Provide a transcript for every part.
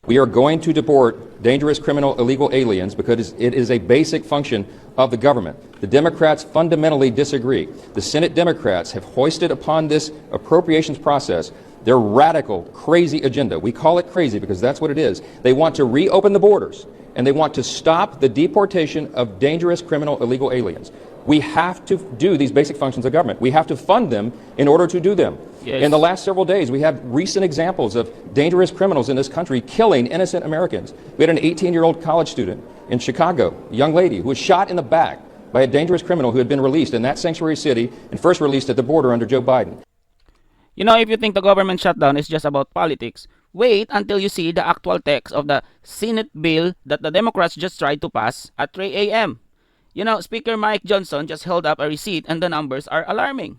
We are going to deport dangerous criminal illegal aliens because it is a basic function of the government. The Democrats fundamentally disagree. The Senate Democrats have hoisted upon this appropriations process their radical, crazy agenda. We call it crazy because that's what it is. They want to reopen the borders, and they want to stop the deportation of dangerous criminal illegal aliens. We have to do these basic functions of government. We have to fund them in order to do them. Yes. In the last several days, we have recent examples of dangerous criminals in this country killing innocent Americans. We had an 18-year-old college student in Chicago, a young lady who was shot in the back by a dangerous criminal who had been released in that sanctuary city and first released at the border under Joe Biden. You know, if you think the government shutdown is just about politics, wait until you see the actual text of the Senate bill that the Democrats just tried to pass at 3 a.m. You know, Speaker Mike Johnson just held up a receipt and the numbers are alarming.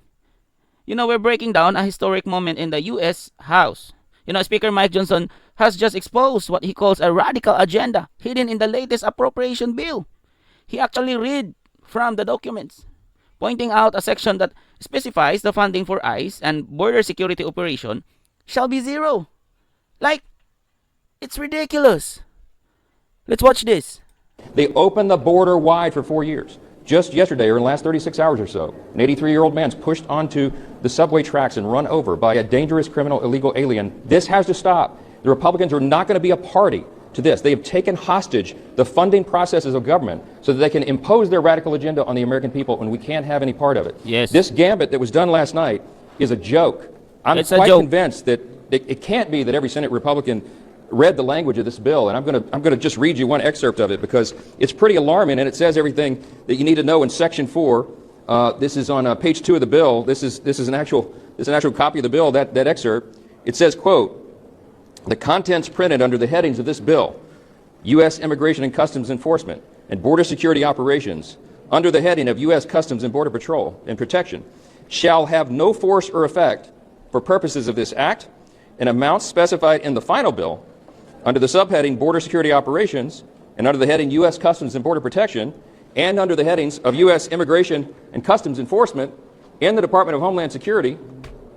You know, we're breaking down a historic moment in the U.S. House. You know, Speaker Mike Johnson has just exposed what he calls a radical agenda hidden in the latest appropriation bill. He actually read from the documents, pointing out a section that specifies the funding for ICE and border security operation shall be zero. Like, it's ridiculous. Let's watch this. They opened the border wide for 4 years. Just yesterday, or in the last 36 hours or so, an 83-year-old man's pushed onto the subway tracks and run over by a dangerous criminal illegal alien. This has to stop. The Republicans are not going to be a party to this. They have taken hostage the funding processes of government so that they can impose their radical agenda on the American people, and we can't have any part of it. Yes. This gambit that was done last night is a joke. I'm quite convinced that it can't be that every Senate Republican read the language of this bill, and I'm going to just read you one excerpt of it because it's pretty alarming, and it says everything that you need to know in Section 4. This is on page 2 of the bill. This is an actual copy of the bill. That excerpt. It says, quote, "The contents printed under the headings of this bill, U.S. Immigration and Customs Enforcement and Border Security Operations, under the heading of U.S. Customs and Border Patrol and Protection, shall have no force or effect for purposes of this Act, and amounts specified in the final bill under the subheading Border Security Operations and under the heading U.S. Customs and Border Protection and under the headings of U.S. Immigration and Customs Enforcement and the Department of Homeland Security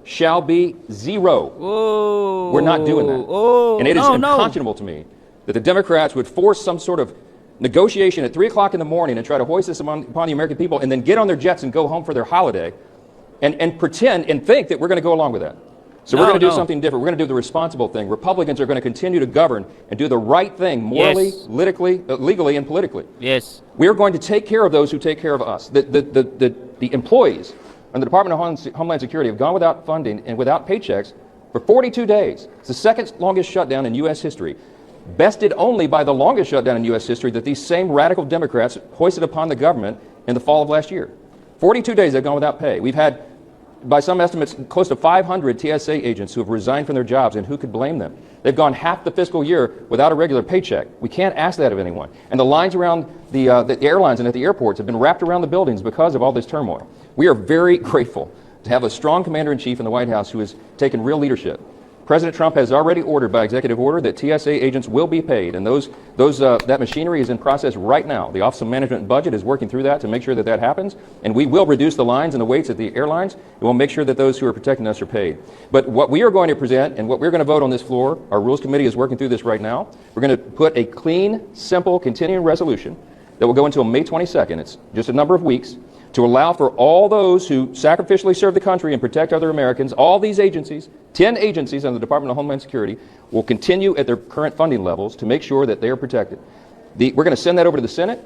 shall be zero." Whoa. We're not doing that. Oh, and it is unconscionable to me that the Democrats would force some sort of negotiation at 3 o'clock in the morning and try to hoist this upon the American people and then get on their jets and go home for their holiday and pretend and think that we're going to go along with that. So we're going to do something different. We're going to do the responsible thing. Republicans are going to continue to govern and do the right thing morally, politically, legally, and politically. Yes. We are going to take care of those who take care of us. The employees in the Department of Homeland Security have gone without funding and without paychecks for 42 days. It's the second longest shutdown in U.S. history, bested only by the longest shutdown in U.S. history that these same radical Democrats hoisted upon the government in the fall of last year. 42 days they've gone without pay. We've had, by some estimates, close to 500 TSA agents who have resigned from their jobs, and who could blame them? They've gone half the fiscal year without a regular paycheck. We can't ask that of anyone. And the lines around the airlines and at the airports have been wrapped around the buildings because of all this turmoil. We are very grateful to have a strong commander-in-chief in the White House who has taken real leadership. President Trump has already ordered by executive order that TSA agents will be paid, and that machinery is in process right now. The Office of Management and Budget is working through that to make sure that that happens, and we will reduce the lines and the waits at the airlines, and we'll make sure that those who are protecting us are paid. But what we are going to present and what we're going to vote on this floor, our Rules Committee is working through this right now, we're going to put a clean, simple, continuing resolution that will go until May 22nd. It's just a number of weeks, to allow for all those who sacrificially serve the country and protect other Americans. All these agencies, 10 agencies under the Department of Homeland Security, will continue at their current funding levels to make sure that they are protected. We're going to send that over to the Senate,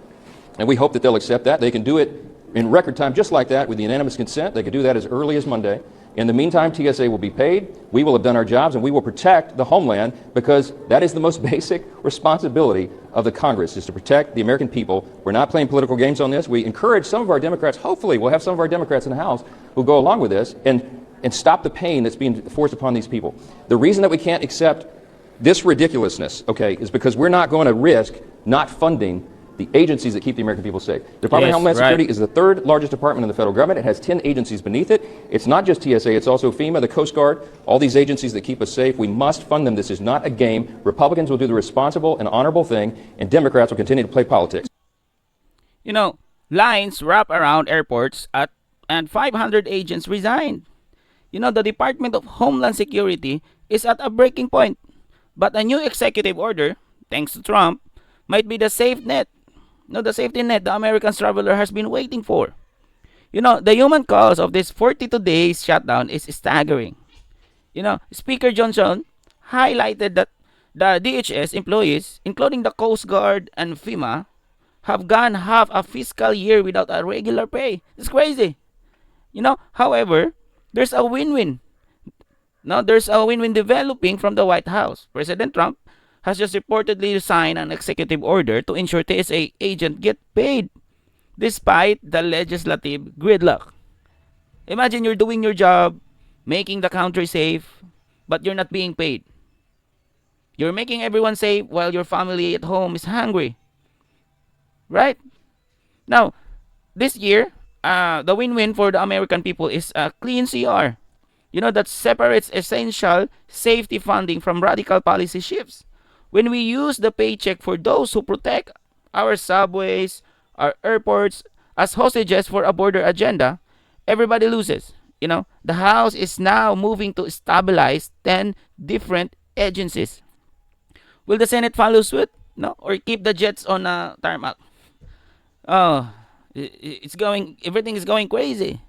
and we hope that they'll accept that. They can do it in record time just like that with unanimous consent. They could do that as early as Monday. In the meantime, TSA will be paid. We will have done our jobs, and we will protect the homeland, because that is the most basic responsibility of the Congress, is to protect the American people. We're not playing political games on this. We encourage some of our Democrats, hopefully we'll have some of our Democrats in the House who go along with this and stop the pain that's being forced upon these people. The reason that we can't accept this ridiculousness, is because we're not going to risk not funding the agencies that keep the American people safe. The Department of Homeland Security is the third largest department in the federal government. It has 10 agencies beneath it. It's not just TSA, it's also FEMA, the Coast Guard, all these agencies that keep us safe. We must fund them. This is not a game. Republicans will do the responsible and honorable thing, and Democrats will continue to play politics. You know, lines wrap around airports and 500 agents resigned. You know, the Department of Homeland Security is at a breaking point. But a new executive order, thanks to Trump, might be the safe net. No, the safety net the American traveler has been waiting for. The human cost of this 42 days shutdown is staggering. Speaker Johnson highlighted that the DHS employees, including the Coast Guard and FEMA, have gone half a fiscal year without a regular pay. It's crazy. However, there's a win-win. Now, there's a win-win developing from the White House. President Trump has just reportedly signed an executive order to ensure TSA agents get paid despite the legislative gridlock. Imagine you're doing your job, making the country safe, but you're not being paid. You're making everyone safe while your family at home is hungry. Right? Now, this year, the win-win for the American people is a clean CR. That separates essential safety funding from radical policy shifts. When we use the paycheck for those who protect our subways, our airports, as hostages for a border agenda, everybody loses. The House is now moving to stabilize 10 different agencies. Will the Senate follow suit? No? Or keep the jets on a tarmac? Oh, everything is going crazy.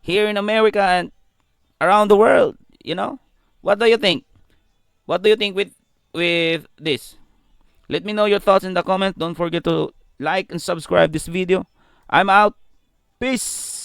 Here in America and around the world, What do you think? What do you think with this? Let me know your thoughts in the comments. Don't forget to like and subscribe this video. I'm out. Peace.